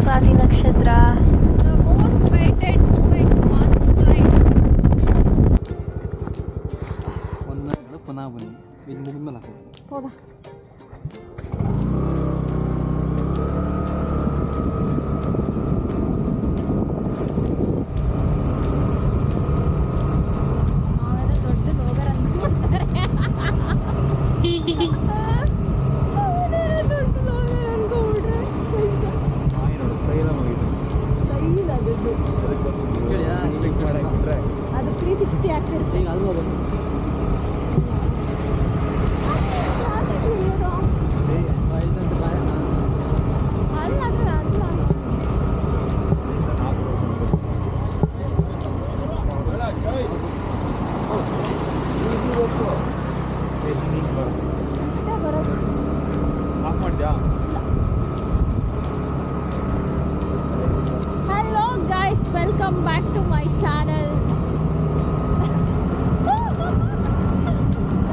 ಸ್ವಾತಿ ನಕ್ಷತ್ರ. The most waited moment once right. ಒಂದು ಪುನಃ ಬನ್ನಿ ಇದು ಮುಗಿದ್ಮೇಲೆ ಹಾಕಿ ಹೋದ ಅದು 360 ಆಗ್ತಿರುತ್ತೆ. ಈಗ ಅದು Hello guys, welcome back to my channel.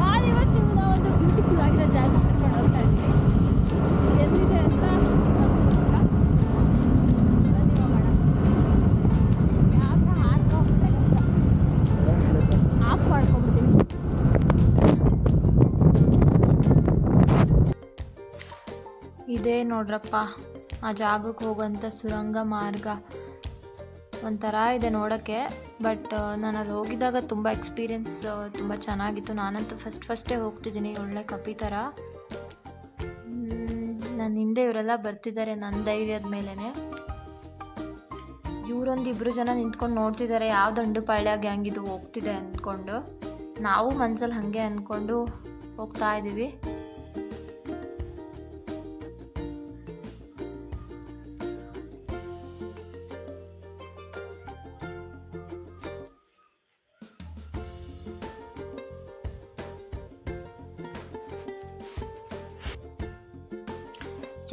ನಾನು ಇವತ್ತು ಒಂದು ಬ್ಯೂಟಿಫುಲ್ ಆಗಿರೋ ಜಾಗ ಕರ್ಕೊಂಡು ಹೋಗ್ತಾ ಇದ್ದೀನಿ. ಎಲ್ಲಿದೆ ಅಂತ ನನಗೂ ಗೊತ್ತಿಲ್ಲ. ಬನ್ನಿ ಹೋಗೋಣ. ಯಾಕೆ ಹಾರ್ಕೊಂಡ್ರೆ ಕಷ್ಟ. ಆಫ್ ಮಾಡ್ಕೊಂಡ್ಬಿಡ್ತೀನಿ. ಇದೇ ನೋಡ್ರಪ್ಪ ಆ ಜಾಗಕ್ಕೆ ಹೋಗೋಂಥ ಸುರಂಗ ಮಾರ್ಗ. ಒಂಥರ ಇದೆ ನೋಡೋಕ್ಕೆ, ಬಟ್ ನಾನು ಅಲ್ಲಿ ಹೋಗಿದ್ದಾಗ ತುಂಬ ಎಕ್ಸ್ಪೀರಿಯೆನ್ಸ್ ತುಂಬ ಚೆನ್ನಾಗಿತ್ತು. ನಾನಂತೂ ಫಸ್ಟೇ ಹೋಗ್ತಿದ್ದೀನಿ, ಒಳ್ಳೆ ಕಪಿ ಥರ. ನನ್ನ ಹಿಂದೆ ಇವರೆಲ್ಲ ಬರ್ತಿದ್ದಾರೆ ನನ್ನ ಧೈರ್ಯದ ಮೇಲೇ. ಇವರೊಂದು ಇಬ್ಬರು ಜನ ನಿಂತ್ಕೊಂಡು ನೋಡ್ತಿದ್ದಾರೆ ಯಾವ ದಂಡು ಪಾಳ್ಯ ಗ್ಯಾಂಗ್ ಇದು ಹೋಗ್ತಿದೆ ಅಂದ್ಕೊಂಡು. ನಾವು ಮನಸ್ಸಲ್ಲಿ ಹಾಗೆ ಅಂದ್ಕೊಂಡು ಹೋಗ್ತಾ ಇದ್ದೀವಿ.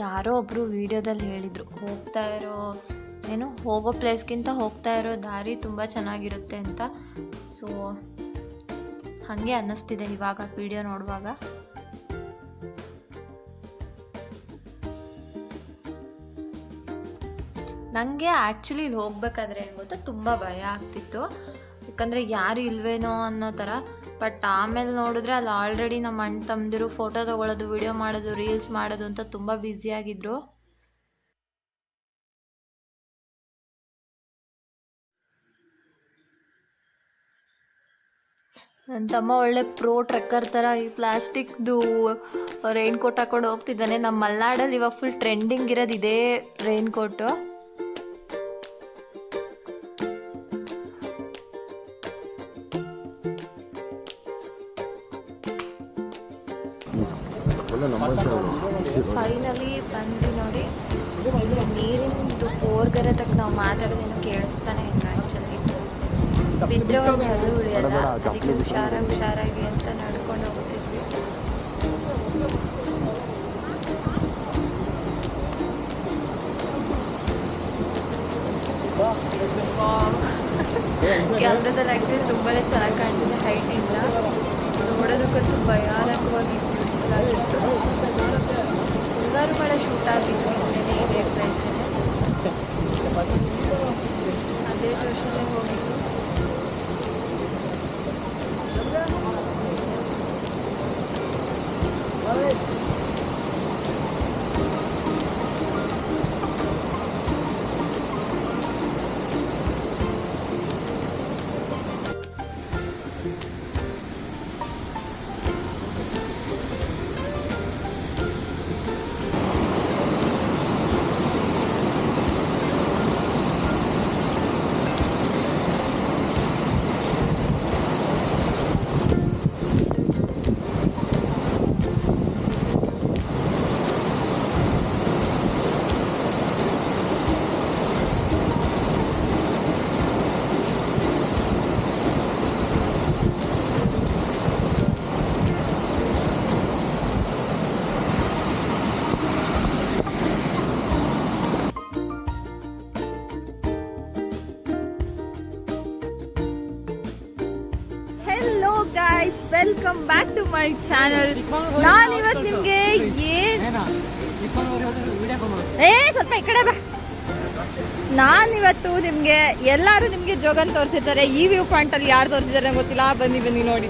ಯಾರೋ ಒಬ್ಬರು ವಿಡಿಯೋದಲ್ಲಿ ಹೇಳಿದರು, ಹೋಗೋ ಪ್ಲೇಸ್ಗಿಂತ ಹೋಗ್ತಾ ಇರೋ ದಾರಿ ತುಂಬ ಚೆನ್ನಾಗಿರುತ್ತೆ ಅಂತ. ಸೊ ಹಾಗೆ ಅನ್ನಿಸ್ತಿದೆ ಇವಾಗ ವಿಡಿಯೋ ನೋಡುವಾಗ. ನನಗೆ ಆ್ಯಕ್ಚುಲಿ ಇಲ್ಲಿ ಹೋಗ್ಬೇಕಾದ್ರೆ ಏನು ಗೊತ್ತಾ, ತುಂಬ ಭಯ ಆಗ್ತಿತ್ತು. ಯಾಕಂದರೆ ಯಾರು ಇಲ್ವೇನೋ ಅನ್ನೋ ಥರ. ಬಟ್ ಆಮೇಲೆ ನೋಡಿದ್ರೆ ಅಲ್ಲಿ ಆಲ್ರೆಡಿ ನಮ್ಮ ಅಣ್ಣ ತಮ್ಮದಿರು ಫೋಟೋ ತೊಗೊಳ್ಳೋದು, ವಿಡಿಯೋ ಮಾಡೋದು, ರೀಲ್ಸ್ ಮಾಡೋದು ಅಂತ ತುಂಬ ಬ್ಯುಸಿಯಾಗಿದ್ದರು. ನನ್ನ ತಮ್ಮ ಒಳ್ಳೆ ಪ್ರೋ ಟ್ರೆಕ್ಕರ್ ಥರ ಈ ಪ್ಲಾಸ್ಟಿಕ್ದು ರೈನ್ ಕೋಟ್ ಹಾಕೊಂಡು ಹೋಗ್ತಿದ್ದಾನೆ. ನಮ್ಮ ಮಲ್ನಾಡಲ್ಲಿ ಇವಾಗ ಫುಲ್ ಟ್ರೆಂಡಿಂಗ್ ಇರೋದು ಇದೇ ರೈನ್ ಕೋಟು. ಫೈನಲಿ ಬಂದ್ವಿ ನೋಡಿ. ಇಲ್ಲಿ ನೀರಿಂದು ಬೋರ್ಗರೆ ತಕ್ಕ ನಾವು ಮಾತಾಡೋದೇನು ಕೇಳಿಸ್ತಾನೆ ಇಲ್ಲ. ಆ್ಯಕ್ಚುಲಿ ಬಿದ್ದರೆ ಒಂದು ಹಲ್ಲು ಉಳಿಯಲ್ಲ, ಅದಕ್ಕೆ ಹುಷಾರಾಗಿ ಅಂತ ನಡ್ಕೊಂಡು ಹೋಗ್ತಿದ್ವಿ. ಕ್ಯಾಮ್ರಾದಲ್ಲಿ ಆ್ಯಕ್ಚುಲಿ ತುಂಬಾ ಚೆನ್ನಾಗಿ ಕಾಣ್ತಿದೆ ಹೈಟಿಂದ. ನೋಡೋದಕ್ಕಂತೂ ಭಯಾನಕವಾಗಿ ಬ್ಯೂಟಿಫುಲ್ ಆಗಿತ್ತು. ಮುಂಗಾರು ಮಳೆ ಶೂಟ್ ಆಗಿತ್ತು ಇಲ್ಲೇ ಇದೇ ಪ್ಲೇಸಲ್ಲಿ. ಅದೇ ಜೋಶಲ್ಲೇ ಹೋಗಿದ್ದು. Welcome back to my channel. ನಾನು ಇವತ್ತು ನಿಮಗೆ ಸ್ವಲ್ಪ ಈ ಕಡೆ ಬಾ, ನಾನಿವತ್ತು ನಿಮಗೆ ಎಲ್ಲರೂ ನಿಮಗೆ ಜೋಗನ್ ತೋರಿಸಿರ್ತಾರೆ. ಈ ವ್ಯೂ ಪಾಯಿಂಟ್ ಅಲ್ಲಿ ಯಾರು ತೋರಿಸಿದ್ದಾರೆ ಗೊತ್ತಿಲ್ಲ. ಬನ್ನಿ ನೋಡಿ